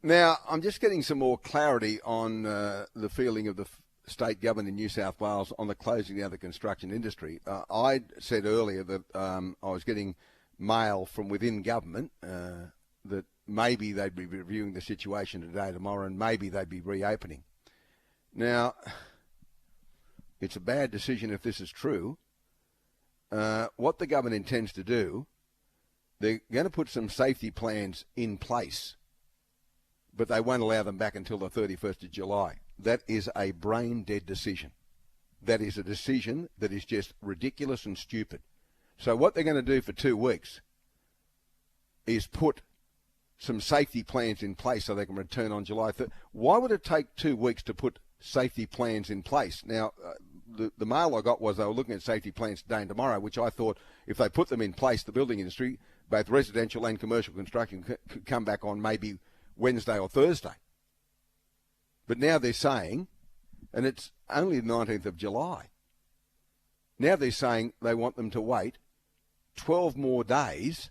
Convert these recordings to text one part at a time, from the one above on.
Now, I'm just getting some more clarity on the feeling of the state government in New South Wales on the closing down of the construction industry. I said earlier that I was getting mail from within government that maybe they'd be reviewing the situation today, tomorrow, and maybe they'd be reopening. Now, it's a bad decision if this is true. What the government intends to do, they're going to put some safety plans in place, but they won't allow them back until the 31st of July. That is a brain-dead decision. That is a decision that is just ridiculous and stupid. So what they're going to do for 2 weeks is put some safety plans in place so they can return on July 3rd. Why would it take 2 weeks to put safety plans in place? Now, the mail I got was they were looking at safety plans today and tomorrow, which I thought if they put them in place, the building industry, both residential and commercial construction, could come back on maybe Wednesday or Thursday. But now they're saying, and it's only the 19th of July, now they're saying they want them to wait 12 more days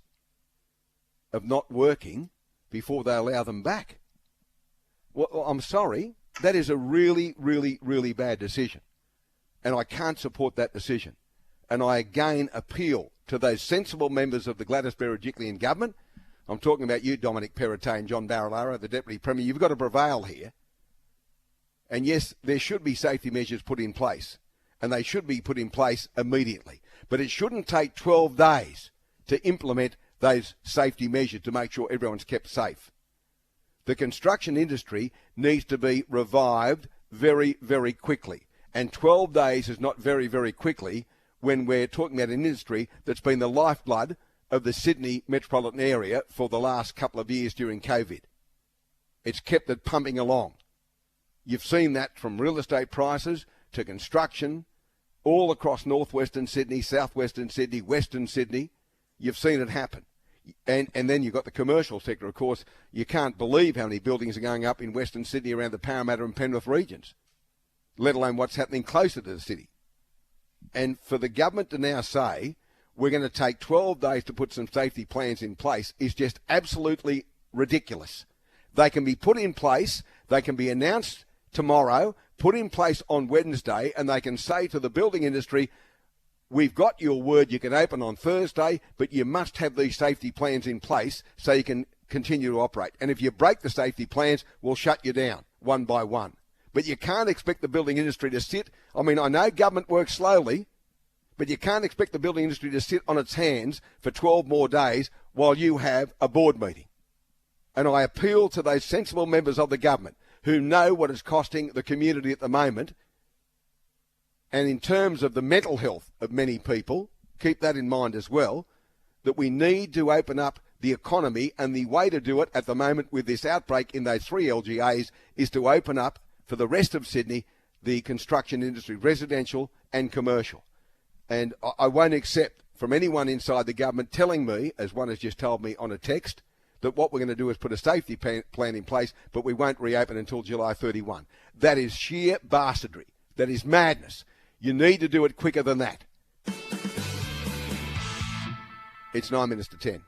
of not working before they allow them back. Well, I'm sorry, that is a really, really, really bad decision. And I can't support that decision. And I again appeal to those sensible members of the Gladys Berejiklian government. I'm talking about you, Dominic Perrottet and John Barilaro, the Deputy Premier. You've got to prevail here. And yes, there should be safety measures put in place. And they should be put in place immediately. But it shouldn't take 12 days to implement those safety measures to make sure everyone's kept safe. The construction industry needs to be revived very, very quickly. And 12 days is not very, very quickly when we're talking about an industry that's been the lifeblood of the Sydney metropolitan area for the last couple of years during COVID. It's kept it pumping along. You've seen that from real estate prices to construction, all across northwestern Sydney, southwestern Sydney, western Sydney. You've seen it happen. And then you've got the commercial sector, of course. You can't believe how many buildings are going up in western Sydney around the Parramatta and Penrith regions, let alone what's happening closer to the city. And for the government to now say we're going to take 12 days to put some safety plans in place is just absolutely ridiculous. They can be put in place, they can be announced tomorrow, put in place on Wednesday, and they can say to the building industry, we've got your word, you can open on Thursday, but you must have these safety plans in place so you can continue to operate. And if you break the safety plans, we'll shut you down one by one. But you can't expect the building industry to sit. I mean, I know government works slowly, but you can't expect the building industry to sit on its hands for 12 more days while you have a board meeting. And I appeal to those sensible members of the government who know what it's costing the community at the moment. And in terms of the mental health of many people, keep that in mind as well, that we need to open up the economy, and the way to do it at the moment with this outbreak in those 3 LGAs is to open up for the rest of Sydney the construction industry, residential and commercial. And I won't accept from anyone inside the government telling me, as one has just told me on a text, that what we're going to do is put a safety plan in place, but we won't reopen until July 31. That is sheer bastardry. That is madness. You need to do it quicker than that. It's 9 minutes to 10.